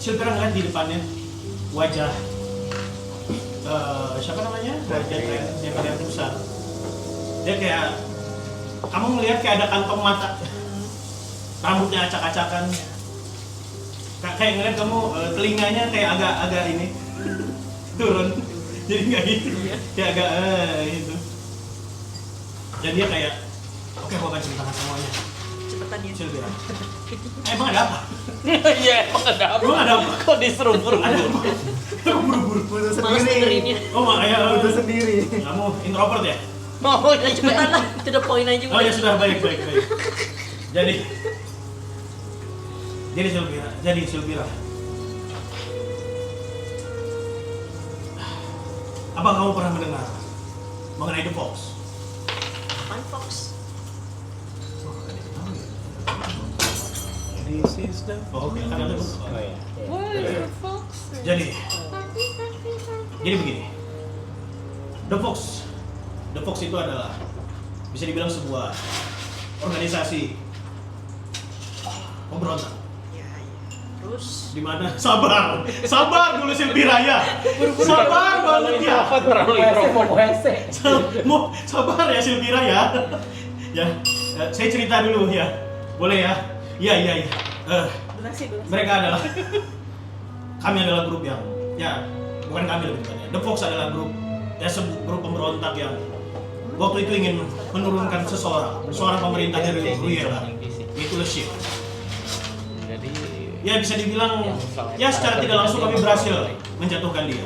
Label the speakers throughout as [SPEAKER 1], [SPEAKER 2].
[SPEAKER 1] Silvira ngeliat di depannya wajah siapa namanya? Wajah yang besar. Dia kayak kamu ngelihat kayak ada kantong mata, rambutnya acak-acakan. Kayak ngeliat kamu telinganya kayak agak ini turun, jadi nggak gitu, kayak agak itu. Dan dia kayak, oke, aku akan ceritakan semuanya.
[SPEAKER 2] Cepetan ya.
[SPEAKER 1] Silvira, emang ada apa?
[SPEAKER 3] Iya, emang ada apa?
[SPEAKER 1] Emang ada apa?
[SPEAKER 3] Kok disuruh buru-buru?
[SPEAKER 1] Ada apa? Buru-buru.
[SPEAKER 4] Butuh
[SPEAKER 2] Malas
[SPEAKER 4] sendiri.
[SPEAKER 2] dengerinnya.
[SPEAKER 1] Oh, makanya
[SPEAKER 4] Butuh sendiri.
[SPEAKER 1] kamu introvert ya?
[SPEAKER 3] Oh,
[SPEAKER 2] Udah cepetan lah, to the point aja.
[SPEAKER 1] Oh ya sudah, baik. Jadi Silvira. Apa kamu pernah mendengar mengenai The Fox?
[SPEAKER 2] Apaan Fox?
[SPEAKER 1] This is the Fox. Oke, kan ada Fox.
[SPEAKER 3] Oh iya.
[SPEAKER 1] Jadi begini. The Fox itu adalah bisa dibilang sebuah organisasi pemberontak.
[SPEAKER 2] Ya. Terus
[SPEAKER 1] Di mana sabar dulu Silvira ya. Sabar banget ya.
[SPEAKER 3] Terlalu introvert.
[SPEAKER 1] Sabar ya Silvira ya. Ya, saya cerita dulu ya. Boleh ya? Iya.
[SPEAKER 2] durasi.
[SPEAKER 1] Mereka adalah kami adalah grup yang ya bukan kami lebih tepatnya. The Fox adalah grup grup pemberontak yang waktu itu ingin menurunkan seorang pemerintah dari Ruela. Itu Leship.
[SPEAKER 3] Jadi
[SPEAKER 1] Ya bisa dibilang ya secara tidak langsung kami berhasil menjatuhkan dia.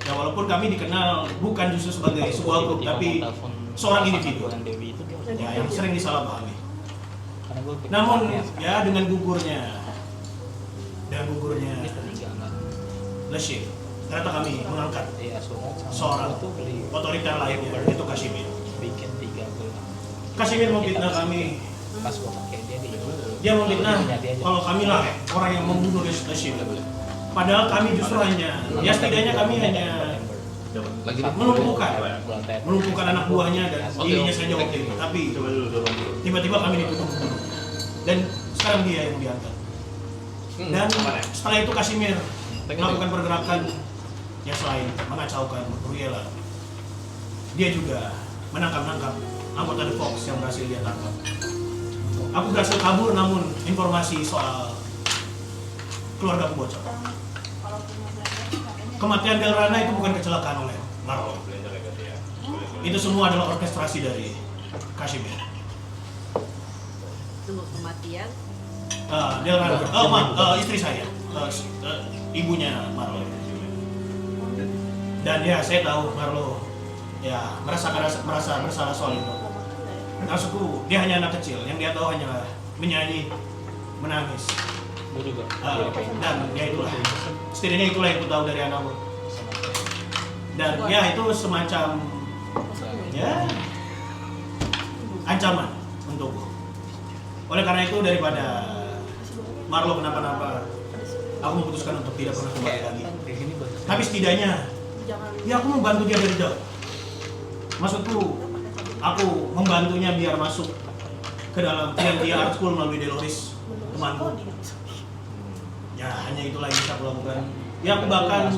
[SPEAKER 1] Ya walaupun kami dikenal bukan justru sebagai sebuah grup tapi seorang individu. Ya yang sering disalahpahami. Namun ya dengan gugurnya Leship, ternyata kami mengangkat seorang otoriter lainnya yaitu Kashmir. Kashmir memfitnah kami.
[SPEAKER 3] Pas gua pakai
[SPEAKER 1] Dia memfitnah kalau kami lah orang yang membunuh Leship. Padahal kami justru ya setidaknya kami hanya melumpuhkan anak buahnya dan dirinya saja waktu itu. Tapi tiba-tiba kami dituduh membunuh. Dan sekarang dia yang diangkat. Dan setelah itu Kashmir melakukan pergerakan yang selain mengacaukan Ruela. Dia juga menangkap anggota The Fox yang berhasil dia tangkap. Aku berhasil kabur namun informasi soal keluarga aku bocor. Kematian Del Rana itu bukan kecelakaan oleh Marlon. Itu semua adalah orkestrasi dari Kashmir.
[SPEAKER 2] Tunggu kematian.
[SPEAKER 1] Del Rana, istri saya, ibunya Marlo. Dan ya saya tahu Marlo ya merasa bersalah soal itu. Maksudku dia hanya anak kecil, yang dia tahu hanya menyanyi, menangis.
[SPEAKER 3] Gua juga.
[SPEAKER 1] Dan ya itulah, setidaknya itulah yang aku tahu dari anakku. Dan ya itu semacam ya ancaman untukku. Oleh karena itu daripada Marlo kenapa-napa, aku memutuskan untuk tidak pernah kembali lagi. Tapi setidaknya, ya aku membantu dia dari jauh. Maksudku, aku membantunya biar masuk ke dalam TNT Art School melalui Delores, temanku. Ya hanya itulah yang bisa aku lakukan. Ya aku bahkan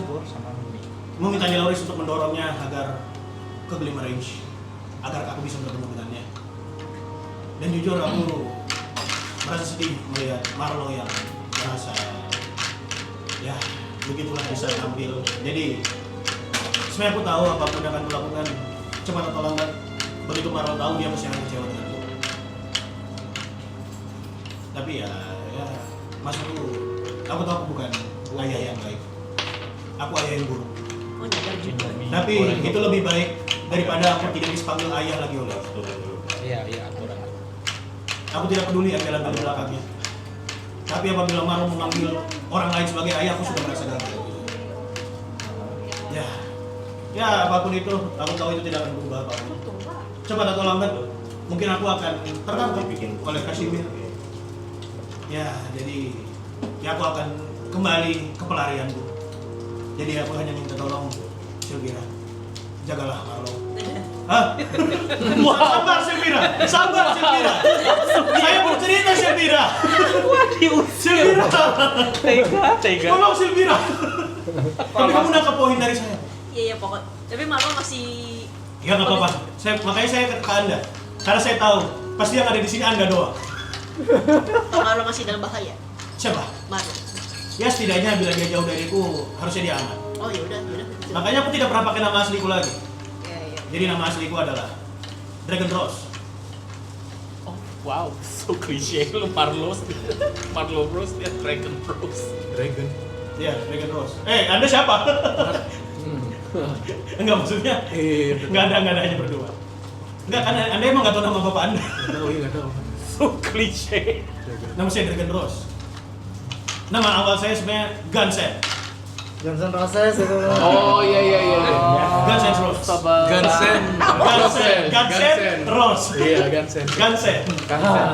[SPEAKER 1] meminta Delores untuk mendorongnya agar ke Glimmer Range, agar aku bisa bertemu dengannya. Dan jujur aku merasa sedih melihat Marlo yang merasa ya begitulah bisa tampil. Jadi sebenarnya aku tahu apapun yang akan kulakukan cepat atau lambat. Begitu Marlo tahu dia pasti akan kecewa denganku. Tapi ya maksudku, aku tahu aku bukan ayah yang baik. Aku ayah yang buruk.
[SPEAKER 2] Oh, nyadar juga.
[SPEAKER 1] Tapi itu lebih baik daripada aku tidak dipanggil ayah lagi oleh.
[SPEAKER 3] Iya, aturan.
[SPEAKER 1] Aku tidak peduli embel-embel di belakangnya. Tapi apabila Marlo memanggil orang lain sebagai ayah, aku sudah merasa gagal. Ya apapun itu, aku tahu itu tidak akan berubah apapun. Cepat atau lambat, mungkin aku akan tertangkap oleh Kashmir. Ya, jadi ya aku akan kembali ke pelarianku. Jadi aku hanya minta tolong Silvira, jagalah Marlo. Hah? Sabar Silvira, sabar Silvira. Saya bercerita Silvira. Silvira,
[SPEAKER 3] Tega.
[SPEAKER 1] tolong Silvira. Tapi kamu nangkap poin dari saya.
[SPEAKER 2] Iya pokok. Tapi Marlo masih.
[SPEAKER 1] Ya nggak apa-apa. Makanya saya ke Anda. Karena saya tahu pasti yang ada di sini Anda doang.
[SPEAKER 2] Marlo masih dalam bahaya.
[SPEAKER 1] Siapa?
[SPEAKER 2] Marlo.
[SPEAKER 1] Ya setidaknya bila dia jauh dariku harusnya dia aman.
[SPEAKER 2] Oh ya udah.
[SPEAKER 1] Makanya aku tidak pernah pakai nama asliku lagi.
[SPEAKER 2] Iya.
[SPEAKER 1] Jadi nama asliku adalah Dragon Rose.
[SPEAKER 3] Oh, wow, so cliche lu Marlo Bros dia Dragon Bros.
[SPEAKER 4] Dragon.
[SPEAKER 1] Iya, Dragon Rose. Anda siapa? Enggak maksudnya. Enggak ada hanya berdua. Enggak, kan Anda emang nggak tahu nama bapak Anda.
[SPEAKER 4] Nggak tahu.
[SPEAKER 3] So cliche.
[SPEAKER 1] Nama saya Dragon Rose. Nama awal saya sebenarnya Gansen.
[SPEAKER 5] Johnson Roses itu.
[SPEAKER 4] Oh iya.
[SPEAKER 1] Gansen Rose.
[SPEAKER 4] Gansen.
[SPEAKER 1] Gansen Rose.
[SPEAKER 4] Iya, Gansen.
[SPEAKER 1] Gansen.
[SPEAKER 4] Gansen.